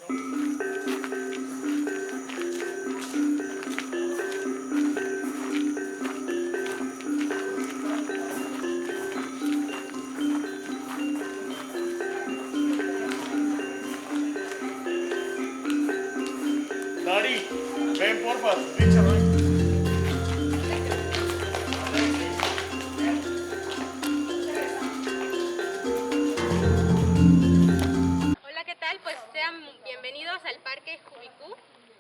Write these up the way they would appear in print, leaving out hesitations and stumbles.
Dari, ven porfa, échame. Hola, ¿qué tal? Pues sean bienvenidos al Parque Jubicú.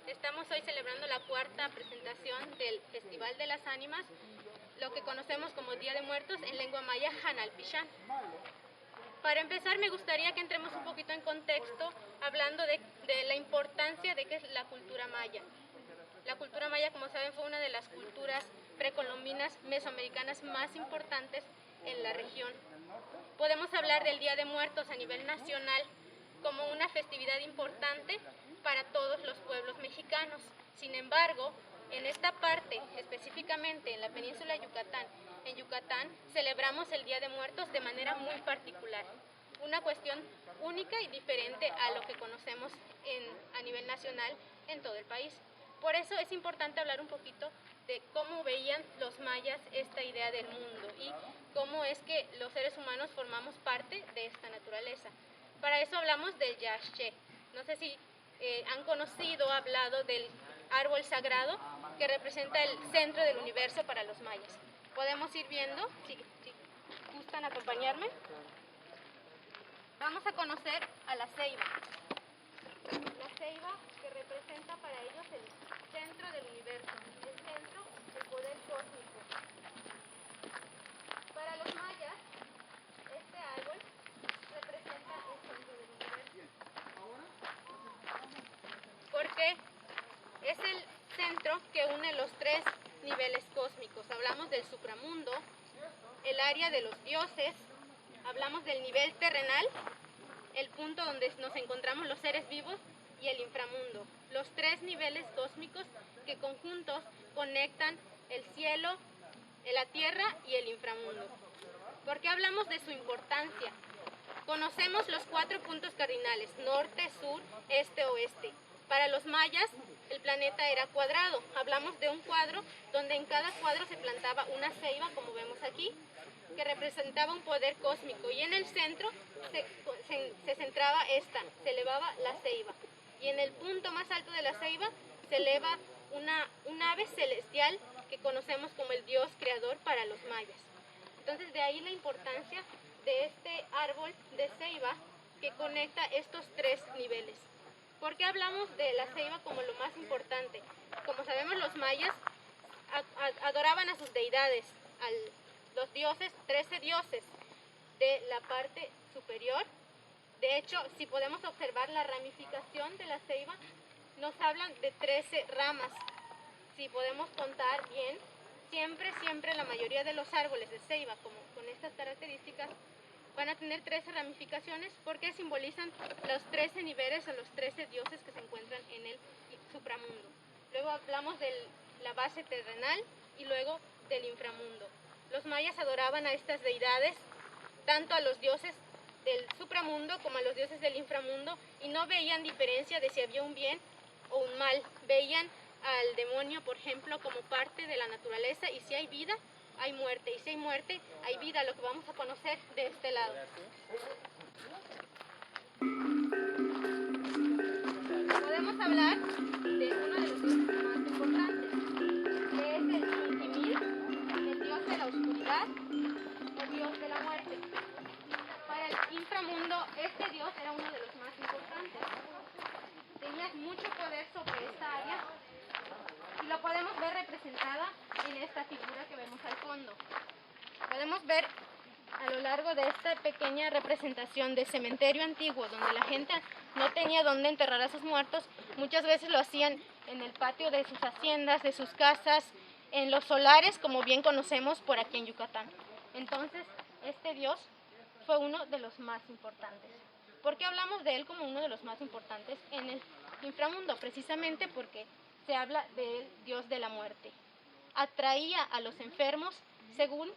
Estamos hoy celebrando la cuarta presentación del Festival de las Ánimas, lo que conocemos como Día de Muertos en lengua maya Hanalpishán. Para empezar, me gustaría que entremos un poquito en contexto hablando de la importancia de qué es la cultura maya. La cultura maya, como saben, fue una de las culturas precolombinas mesoamericanas más importantes en la región. Podemos hablar del Día de Muertos a nivel nacional como una festividad importante para todos los pueblos mexicanos. Sin embargo, en esta parte, específicamente en la península de Yucatán, en Yucatán celebramos el Día de Muertos de manera muy particular. Una cuestión única y diferente a lo que conocemos a nivel nacional en todo el país. Por eso es importante hablar un poquito de cómo veían los mayas esta idea del mundo y cómo es que los seres humanos formamos parte de esta naturaleza. Para eso hablamos del Yaxche. No sé si han conocido, hablado del árbol sagrado que representa el centro del universo para los mayas. Podemos ir viendo, si gustan acompañarme. Vamos a conocer a la ceiba. La ceiba que representa para ellos el centro del universo, el centro del poder cósmico. Para los mayas, este árbol representa el centro del universo. Porque es el centro que une los tres niveles cósmicos. Hablamos del supramundo, el área de los dioses, hablamos del nivel terrenal, el punto donde nos encontramos los seres vivos, y el inframundo. Los tres niveles cósmicos que conjuntos conectan el cielo, la tierra y el inframundo. ¿Por qué hablamos de su importancia? Conocemos los 4 puntos cardinales: norte, sur, este, oeste. Para los mayas, el planeta era cuadrado. Hablamos de un cuadro donde en cada cuadro se plantaba una ceiba, como vemos aquí, que representaba un poder cósmico. Y en el centro se centraba se elevaba la ceiba. Y en el punto más alto de la ceiba se eleva un ave celestial que conocemos como el dios creador para los mayas. Entonces, de ahí la importancia de este árbol de ceiba que conecta estos tres niveles. ¿Por qué hablamos de la ceiba como lo más importante? Como sabemos, los mayas adoraban a sus deidades, los dioses, 13 dioses de la parte superior. De hecho, si podemos observar la ramificación de la ceiba, nos hablan de 13 ramas. Si podemos contar bien, siempre la mayoría de los árboles de ceiba, como con estas características, van a tener 13 ramificaciones porque simbolizan los 13 niveles o los 13 dioses que se encuentran en el supramundo. Luego hablamos de la base terrenal y luego del inframundo. Los mayas adoraban a estas deidades, tanto a los dioses del supramundo como a los dioses del inframundo, y no veían diferencia de si había un bien o un mal. Veían al demonio, por ejemplo, como parte de la naturaleza, y si hay vida, hay muerte, y si hay muerte, hay vida, lo que vamos a conocer de este lado. Podemos hablar de uno de los dioses más importantes, que es el Xuntimil, el dios de la oscuridad o dios de la muerte. Para el inframundo, este dios era uno de los más importantes. Tenía mucho poder sobre esta área y lo podemos ver representada en esta figura que vemos al fondo. Podemos ver a lo largo de esta pequeña representación de cementerio antiguo, donde la gente no tenía dónde enterrar a sus muertos, muchas veces lo hacían en el patio de sus haciendas, de sus casas, en los solares, como bien conocemos por aquí en Yucatán. Entonces, este dios fue uno de los más importantes. ¿Por qué hablamos de él como uno de los más importantes en el inframundo? Precisamente porque se habla del dios de la muerte. Atraía a los enfermos según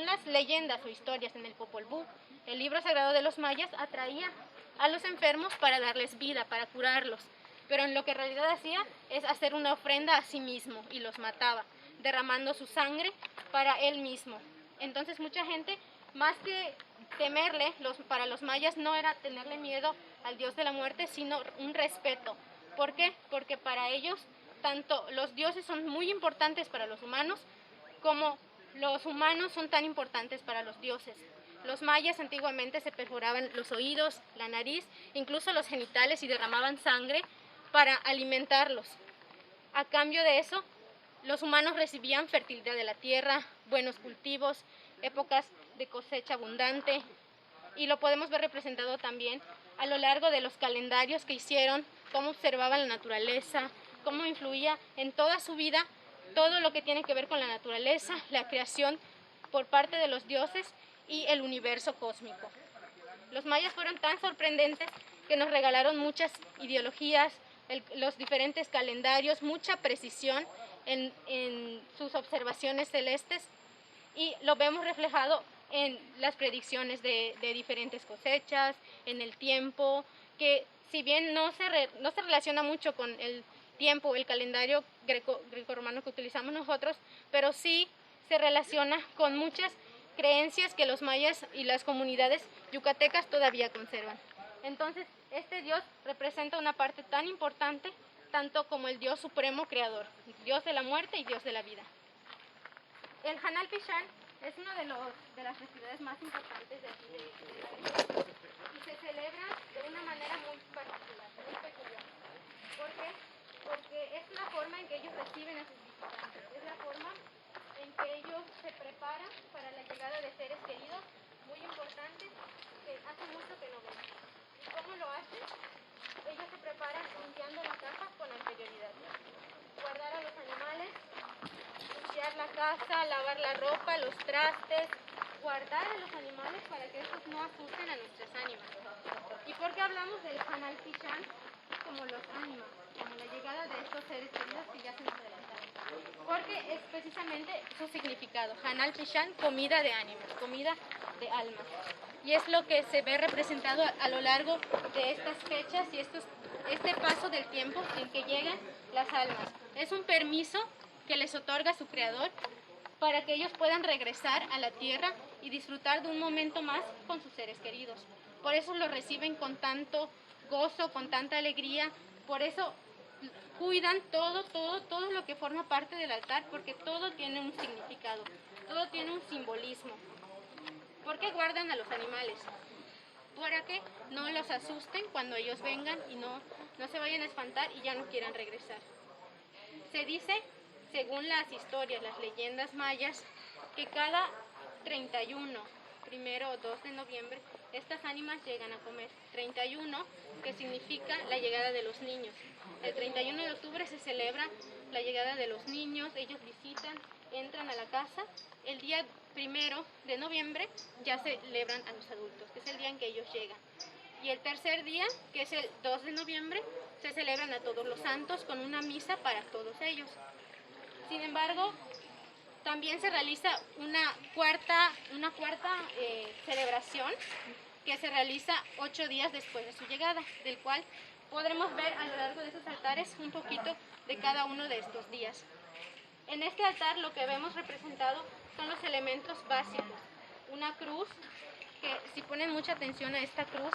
las leyendas o historias en el Popol Vuh, el libro sagrado de los mayas. Atraía a los enfermos para darles vida, para curarlos. Pero en lo que en realidad hacía es hacer una ofrenda a sí mismo y los mataba, derramando su sangre para él mismo. Entonces mucha gente, más que temerle, para los mayas no era tenerle miedo al dios de la muerte, sino un respeto. ¿Por qué? Porque para ellos tanto los dioses son muy importantes para los humanos como los humanos son tan importantes para los dioses. Los mayas antiguamente se perforaban los oídos, la nariz, incluso los genitales y derramaban sangre para alimentarlos. A cambio de eso, los humanos recibían fertilidad de la tierra, buenos cultivos, épocas de cosecha abundante, y lo podemos ver representado también a lo largo de los calendarios que hicieron, cómo observaban la naturaleza, cómo influía en toda su vida todo lo que tiene que ver con la naturaleza, la creación por parte de los dioses y el universo cósmico. Los mayas fueron tan sorprendentes que nos regalaron muchas ideologías, los diferentes calendarios, mucha precisión en sus observaciones celestes, y lo vemos reflejado en las predicciones de diferentes cosechas, en el tiempo, que si bien no se relaciona mucho con el tiempo, el calendario greco-romano que utilizamos nosotros, pero sí se relaciona con muchas creencias que los mayas y las comunidades yucatecas todavía conservan. Entonces, este dios representa una parte tan importante, tanto como el dios supremo creador, dios de la muerte y dios de la vida. El Hanal Pichán es una de las festividades más importantes de México y se celebra de una manera muy particular, muy peculiar. ¿Por qué? Porque es la forma en que ellos reciben a sus visitantes, es la forma en que ellos se preparan para la llegada de seres queridos muy importantes que hace mucho que no ven. ¿Y cómo lo hacen? Ellos se preparan limpiando la casa con anterioridad. Guardar a los animales, limpiar la casa, lavar la ropa, los trastes, guardar a los animales para que estos no asusten a nuestras ánimas. ¿Y por qué hablamos del Hanal Pichán como los ánimas, como la llegada de estos seres queridos que ya se nos adelantaron? Porque es precisamente su significado. Hanal Pichán, comida de ánimas, comida de almas. Y es lo que se ve representado a lo largo de estas fechas y este paso del tiempo en que llegan las almas. Es un permiso que les otorga su creador para que ellos puedan regresar a la tierra y disfrutar de un momento más con sus seres queridos. Por eso lo reciben con tanto gozo, con tanta alegría, por eso cuidan todo lo que forma parte del altar, porque todo tiene un significado, todo tiene un simbolismo. ¿Por qué guardan a los animales? Para que no los asusten cuando ellos vengan y no se vayan a espantar y ya no quieran regresar. Se dice, según las historias, las leyendas mayas, que cada 31, 1 o 2 de noviembre, estas ánimas llegan a comer. 31, que significa la llegada de los niños. El 31 de octubre se celebra la llegada de los niños, ellos visitan, entran a la casa. El día 1 de noviembre ya celebran a los adultos, que es el día en que ellos llegan. Y el tercer día, que es el 2 de noviembre, se celebran a todos los santos con una misa para todos ellos. Sin embargo, también se realiza una cuarta celebración que se realiza 8 días después de su llegada, del cual podremos ver a lo largo de esos altares un poquito de cada uno de estos días. En este altar lo que vemos representado son los elementos básicos. Una cruz, que si ponen mucha atención a esta cruz,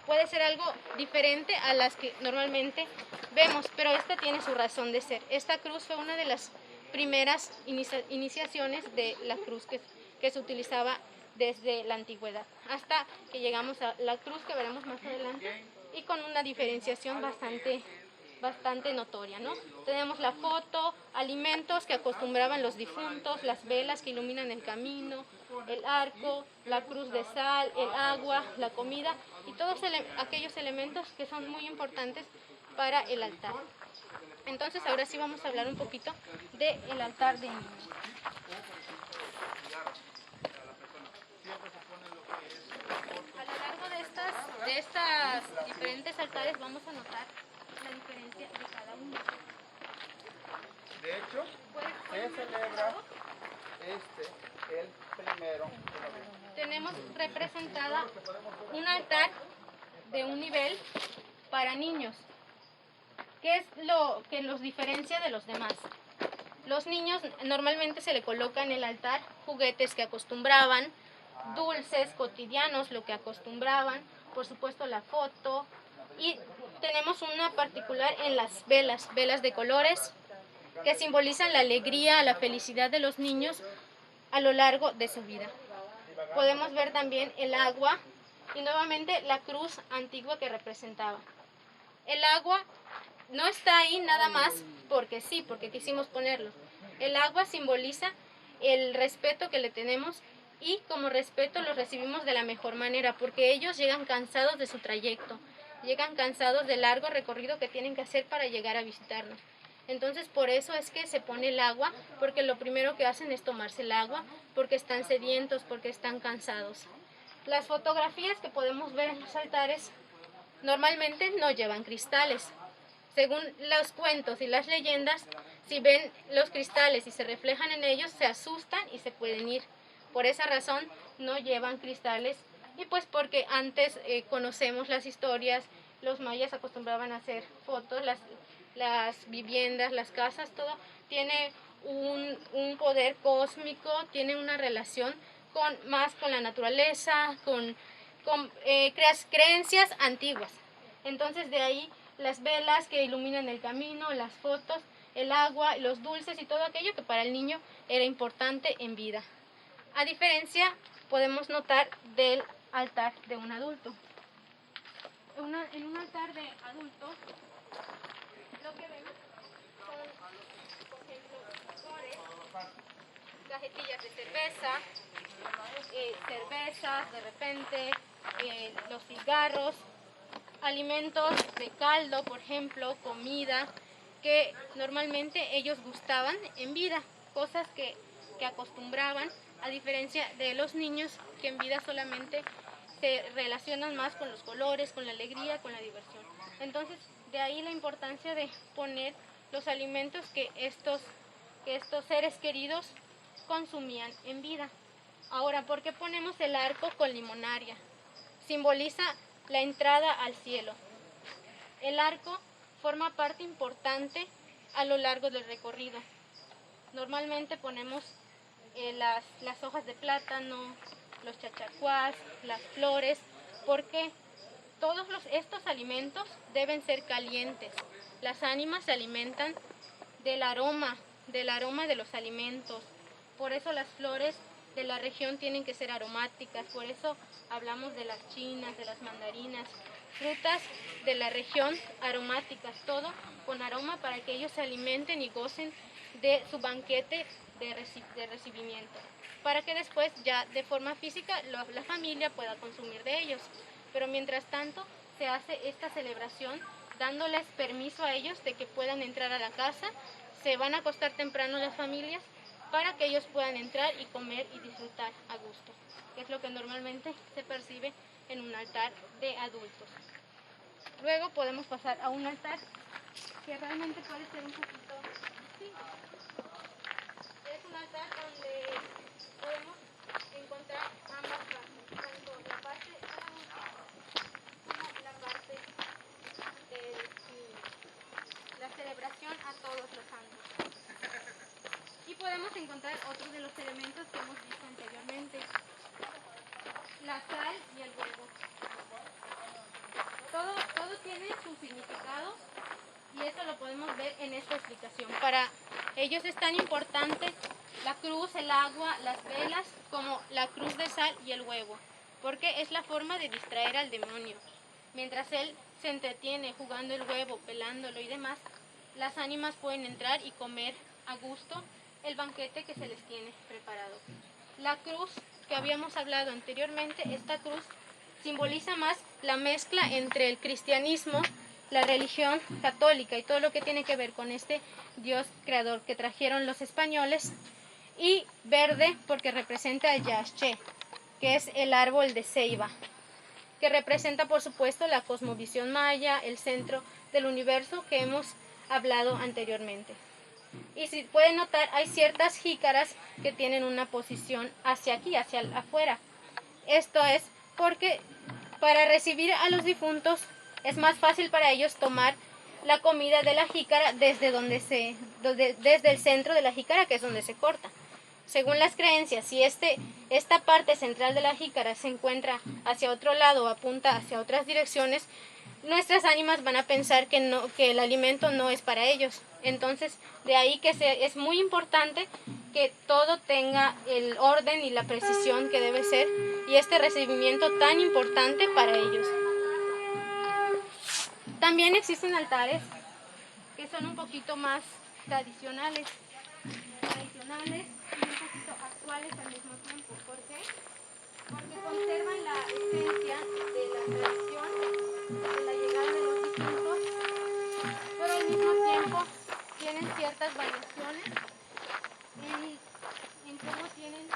puede ser algo diferente a las que normalmente vemos, pero esta tiene su razón de ser. Esta cruz fue una de las primeras iniciaciones de la cruz que se utilizaba desde la antigüedad, hasta que llegamos a la cruz que veremos más adelante, y con una diferenciación bastante notoria, ¿no? Tenemos la foto, alimentos que acostumbraban los difuntos, las velas que iluminan el camino, el arco, la cruz de sal, el agua, la comida y todos aquellos elementos que son muy importantes para el altar. Entonces ahora sí vamos a hablar un poquito del altar de niños. A lo largo de estas diferentes altares vamos a notar la diferencia de cada uno. De hecho, se celebra el 1 de noviembre. Tenemos representada un altar de un nivel para niños. ¿Qué es lo que los diferencia de los demás? Los niños normalmente se le coloca en el altar juguetes que acostumbraban, dulces cotidianos, lo que acostumbraban, por supuesto la foto, y tenemos una particular en las velas de colores, que simbolizan la alegría, la felicidad de los niños a lo largo de su vida. Podemos ver también el agua y nuevamente la cruz antigua que representaba. El agua no está ahí nada más porque sí, porque quisimos ponerlo. El agua simboliza el respeto que le tenemos y como respeto lo recibimos de la mejor manera, porque ellos llegan cansados de su trayecto, llegan cansados del largo recorrido que tienen que hacer para llegar a visitarnos. Entonces por eso es que se pone el agua, porque lo primero que hacen es tomarse el agua, porque están sedientos, porque están cansados. Las fotografías que podemos ver en los altares normalmente no llevan cristales. Según los cuentos y las leyendas, si ven los cristales y se reflejan en ellos, se asustan y se pueden ir. Por esa razón no llevan cristales y pues porque antes conocemos las historias, los mayas acostumbraban a hacer fotos, las viviendas, las casas, todo tiene un poder cósmico, tiene una relación más con la naturaleza, con creencias antiguas. Entonces de ahí las velas que iluminan el camino, las fotos, el agua, los dulces y todo aquello que para el niño era importante en vida. A diferencia, podemos notar del altar de un adulto. En un altar de adulto, lo que vemos son, por ejemplo, licores, cajetillas de cerveza, cervezas de repente, los cigarros, alimentos de caldo, por ejemplo, comida, que normalmente ellos gustaban en vida, cosas que acostumbraban, a diferencia de los niños que en vida solamente se relacionan más con los colores, con la alegría, con la diversión. Entonces, de ahí la importancia de poner los alimentos que estos seres queridos consumían en vida. Ahora, ¿por qué ponemos el arco con limonaria? Simboliza la entrada al cielo. El arco forma parte importante a lo largo del recorrido. Normalmente ponemos las hojas de plátano, los chachacuás, las flores, porque todos estos alimentos deben ser calientes. Las ánimas se alimentan del aroma de los alimentos. Por eso las flores de la región tienen que ser aromáticas, por eso hablamos de las chinas, de las mandarinas, frutas de la región aromáticas, todo con aroma para que ellos se alimenten y gocen de su banquete de recibimiento, para que después ya de forma física la familia pueda consumir de ellos. Pero mientras tanto se hace esta celebración dándoles permiso a ellos de que puedan entrar a la casa, se van a acostar temprano las familias para que ellos puedan entrar y comer y disfrutar a gusto, que es lo que normalmente se percibe en un altar de adultos. Luego podemos pasar a un altar que realmente puede ser un poquito distinto. Es un altar donde podemos encontrar ambas partes, tanto la parte adulta como la parte del niño. La celebración a todos los santos. Y podemos encontrar otros de los elementos que hemos visto anteriormente. La sal y el huevo. Todo tiene su significado y eso lo podemos ver en esta explicación. Para ellos es tan importante la cruz, el agua, las velas, como la cruz de sal y el huevo, porque es la forma de distraer al demonio. Mientras él se entretiene jugando el huevo, pelándolo y demás, las ánimas pueden entrar y comer a gusto el banquete que se les tiene preparado. La cruz que habíamos hablado anteriormente, esta cruz simboliza más la mezcla entre el cristianismo, la religión católica y todo lo que tiene que ver con este Dios creador que trajeron los españoles, y verde porque representa el yaxche, que es el árbol de ceiba, que representa por supuesto la cosmovisión maya, el centro del universo que hemos hablado anteriormente. Y si pueden notar, hay ciertas jícaras que tienen una posición hacia aquí, hacia afuera. Esto es porque Para recibir a los difuntos es más fácil para ellos tomar la comida de la jícara desde el centro de la jícara, que es donde se corta. Según las creencias, si esta parte central de la jícara se encuentra hacia otro lado o apunta hacia otras direcciones, nuestras ánimas van a pensar que el alimento no es para ellos. Entonces, de ahí que es muy importante que todo tenga el orden y la precisión que debe ser, y este recibimiento tan importante para ellos. También existen altares que son un poquito más tradicionales y un poquito actuales al mismo tiempo. ¿Por qué? Porque conservan la esencia de la tradición, de la llegada de los difuntos, pero al mismo tiempo tienen ciertas variaciones en cómo tienen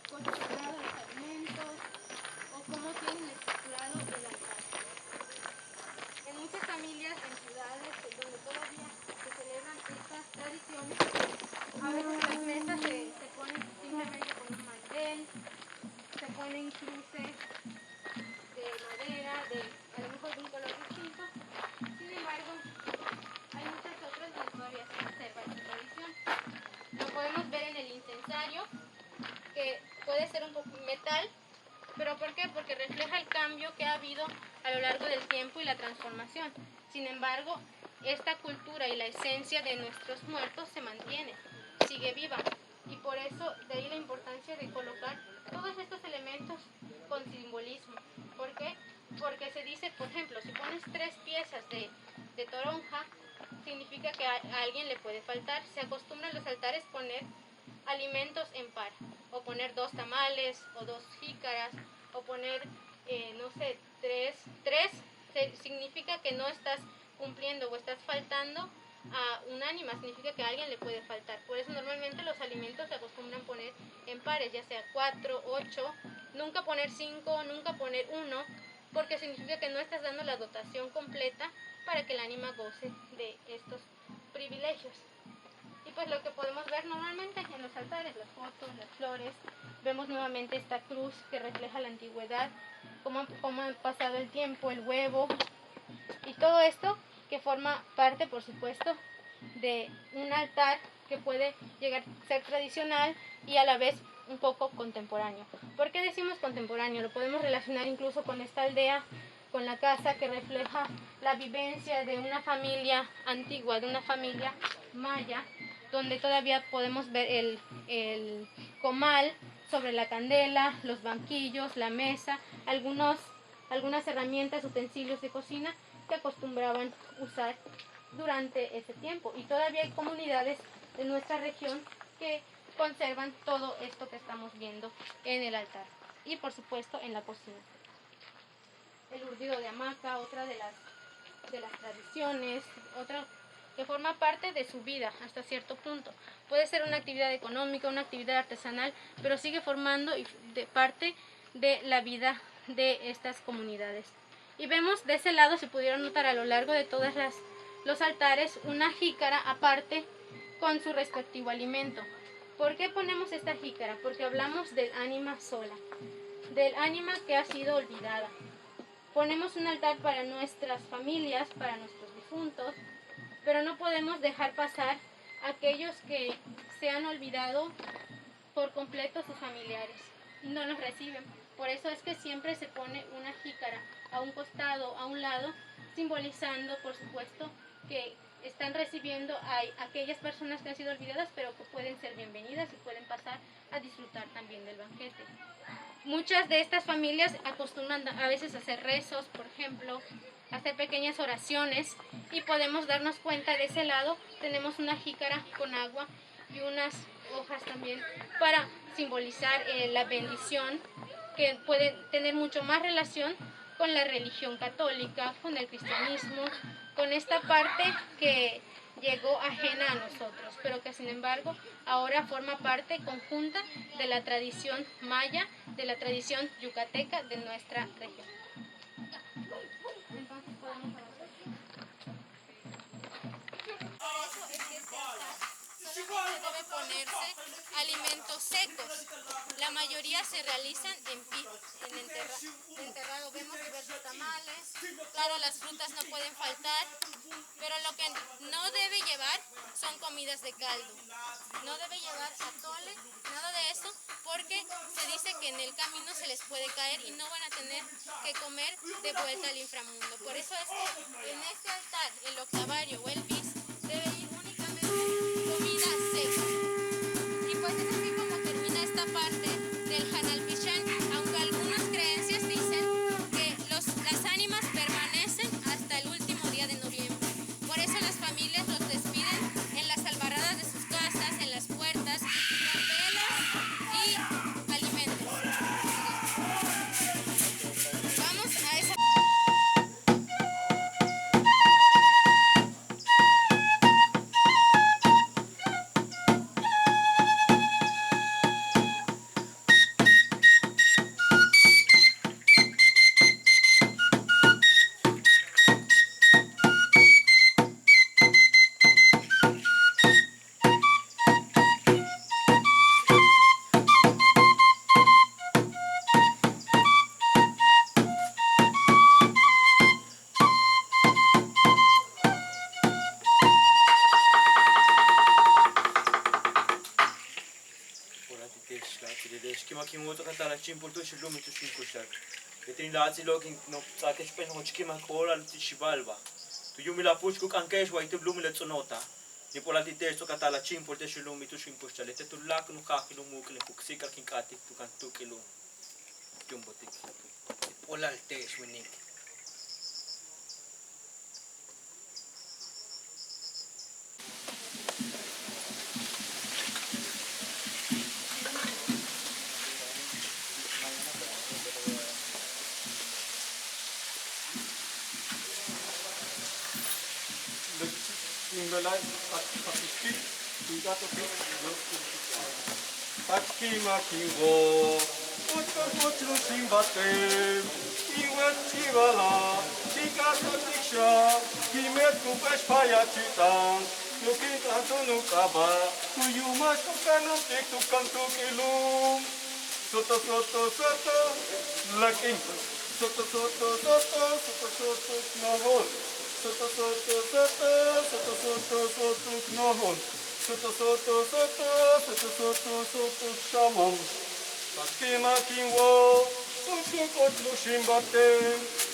configurados los alimentos o cómo tienen estructurado el altar. En muchas familias, en ciudades donde todavía se celebran estas tradiciones, a veces las mesas se ponen simplemente con un mantel, se ponen cruces de madera, a lo mejor de un color distinto. Sin embargo, hay muchas otras donde todavía se conserva esta tradición. Lo podemos ver en el incensario, que puede ser un poco metal, pero ¿por qué? Porque refleja el cambio que ha habido a lo largo del tiempo y la transformación. Sin embargo, esta cultura y la esencia de nuestros muertos se mantiene, sigue viva. Y por eso, de ahí la importancia de colocar todos estos elementos con simbolismo. ¿Por qué? Porque se dice, por ejemplo, si pones 3 piezas de toronja, significa que a alguien le puede faltar. Se acostumbra en los altares poner alimentos en par, o poner 2 tamales, o 2 jícaras, o poner, no sé, 3, significa que no estás cumpliendo o estás faltando a un ánima, significa que a alguien le puede faltar. Por eso normalmente los alimentos se acostumbran poner en pares, ya sea 4, 8, nunca poner 5, nunca poner 1, porque significa que no estás dando la dotación completa para que el ánima goce de estos privilegios. Y pues lo que podemos ver normalmente en los altares, las fotos, las flores, vemos nuevamente esta cruz que refleja la antigüedad, cómo ha pasado el tiempo, el huevo, y todo esto que forma parte, por supuesto, de un altar que puede llegar a ser tradicional y a la vez un poco contemporáneo. ¿Por qué decimos contemporáneo? Lo podemos relacionar incluso con esta aldea, con la casa que refleja la vivencia de una familia antigua, de una familia maya, donde todavía podemos ver el comal sobre la candela, los banquillos, la mesa, algunas herramientas, utensilios de cocina que acostumbraban usar durante ese tiempo. Y todavía hay comunidades de nuestra región que conservan todo esto que estamos viendo en el altar. Y por supuesto en la cocina. El urdido de hamaca, otra de las tradiciones, otra que forma parte de su vida hasta cierto punto. Puede ser una actividad económica, una actividad artesanal, pero sigue formando parte de la vida de estas comunidades. Y vemos de ese lado, se pudieron notar a lo largo de todos los altares, una jícara aparte con su respectivo alimento. ¿Por qué ponemos esta jícara? Porque hablamos del ánima sola, del ánima que ha sido olvidada. Ponemos un altar para nuestras familias, para nuestros difuntos, pero no podemos dejar pasar a aquellos que se han olvidado por completo sus familiares y no los reciben. Por eso es que siempre se pone una jícara a un costado, a un lado, simbolizando, por supuesto, que están recibiendo a aquellas personas que han sido olvidadas, pero que pueden ser bienvenidas y pueden pasar a disfrutar también del banquete. Muchas de estas familias acostumbran a veces a hacer rezos, por ejemplo, hacer pequeñas oraciones, y podemos darnos cuenta de ese lado. Tenemos una jícara con agua y unas hojas también para simbolizar la bendición, que puede tener mucho más relación con la religión católica, con el cristianismo, con esta parte que llegó ajena a nosotros, pero que sin embargo ahora forma parte conjunta de la tradición maya, de la tradición yucateca de nuestra región. Entonces podemos avanzar. Por eso es que este altar no solamente debe ponerse alimentos secos. La mayoría se realizan en enterrado. Vemos diversos tamales. Claro, las frutas no pueden faltar, pero lo que no debe llevar son comidas de caldo. No debe llevar atole, nada de eso, porque se dice que en el camino se les puede caer y no van a tener que comer de vuelta al inframundo. Por eso es que en este altar, el octavario o el bis, debe ir únicamente comida seca. Y pues es así como termina esta parte del Hanal Pichán, aunque algunas creencias dicen que las ánimas permanecen hasta el último día de noviembre. Por eso las familias los despiden en las albarradas de sus casas, en las puertas, con velas y alimentos. Vamos a esa... Kimotto katala chimpultu shilumi tu shinkushar. Etrin lazi lokin no sakesh pen hochki makola tishibalba. Tu yumi la puchku kankesh wa itiblumi le tsonota. Ni pola titesto katala chimpultu shilumi tu shinkushar. Lete tu lak no kakilu mukle kuksika kinkati tu kantukilu. Jumbotik. Pola altesh winik. Takimakingo, otro simbate, iwetivala, tikatotiksha, kimetu peshpayachitang, nukitanto nukaba, kuyumas kukanutik tukantukilum, soto, laking, soto, nahol, soto, nahol. Soto, shamon. Takimakinwo, utkukotlu shimbate,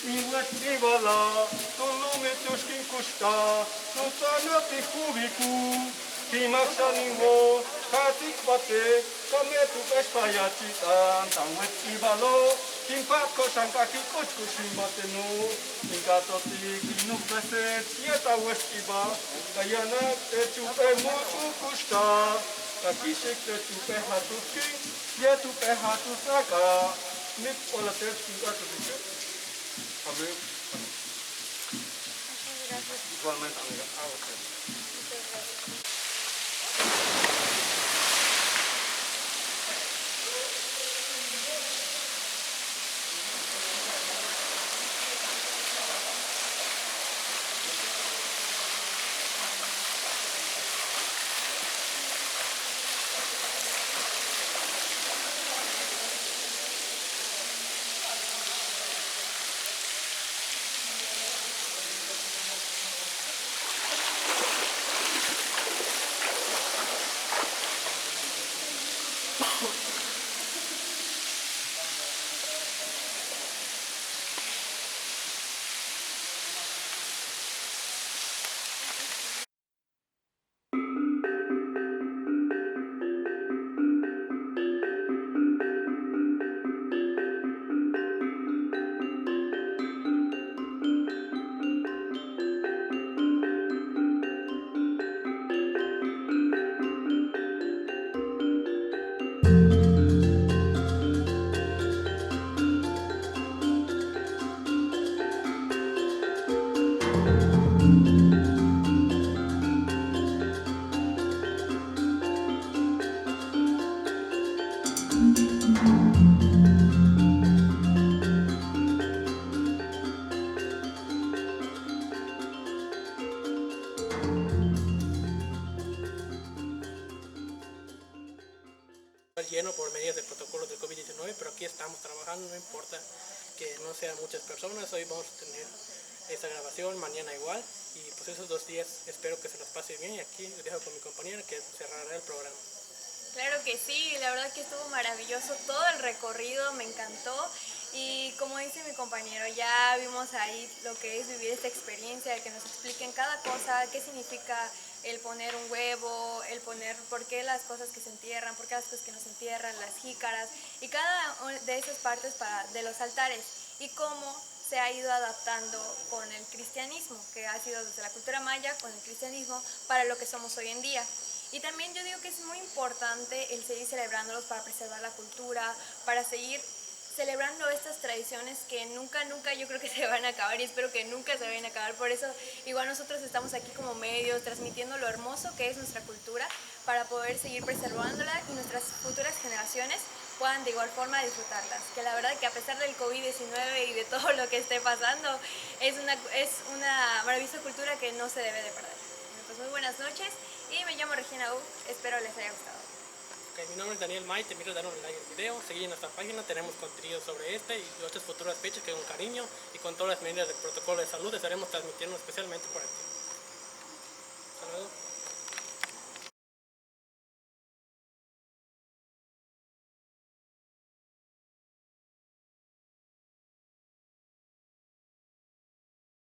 iwetivala, tulumetushkin kushta, tutanati hubiku, kimakshaninwo, katikbate, kametu peshpayachitan, tangwetivalo, kimpatko shankaki kochku shimbatenu, kinkatoti kinukpese, tieta westiba, kayana te chupe mutu kushta, kakishik te chupe hatukin, yetupe hatusaka, nik ola te kinkatoti. Amen. Igualmente, amiga. más lleno por medidas de protocolos del COVID-19, pero aquí estamos trabajando, no importa que no sean muchas personas. Hoy vamos a tener esa grabación, mañana igual, y pues esos 2 días espero que se los pase bien, y aquí les dejo con mi compañera que cerrará el programa. Claro que sí, la verdad que estuvo maravilloso todo el recorrido, me encantó. Y como dice mi compañero, ya vimos ahí lo que es vivir esta experiencia, que nos expliquen cada cosa, qué significa el poner un huevo, el poner por qué las cosas que se entierran, por qué las cosas que no se entierran, las jícaras y cada una de esas partes de los altares, y cómo se ha ido adaptando con el cristianismo, que ha sido desde la cultura maya con el cristianismo para lo que somos hoy en día. Y también yo digo que es muy importante el seguir celebrándolos para preservar la cultura, para seguir celebrando estas tradiciones que nunca yo creo que se van a acabar, y espero que nunca se vayan a acabar. Por eso igual nosotros estamos aquí como medios transmitiendo lo hermoso que es nuestra cultura para poder seguir preservándola y nuestras futuras generaciones puedan de igual forma disfrutarlas. Que la verdad que a pesar del COVID-19 y de todo lo que esté pasando, es una maravillosa cultura que no se debe de perder. Pues muy buenas noches, y me llamo Regina U, espero les haya gustado. Okay, mi nombre es Daniel May, te invito a darle un like al video, seguir en nuestra página, tenemos contenido sobre este y otras futuras fechas que con cariño y con todas las medidas del protocolo de salud estaremos transmitiendo especialmente por aquí.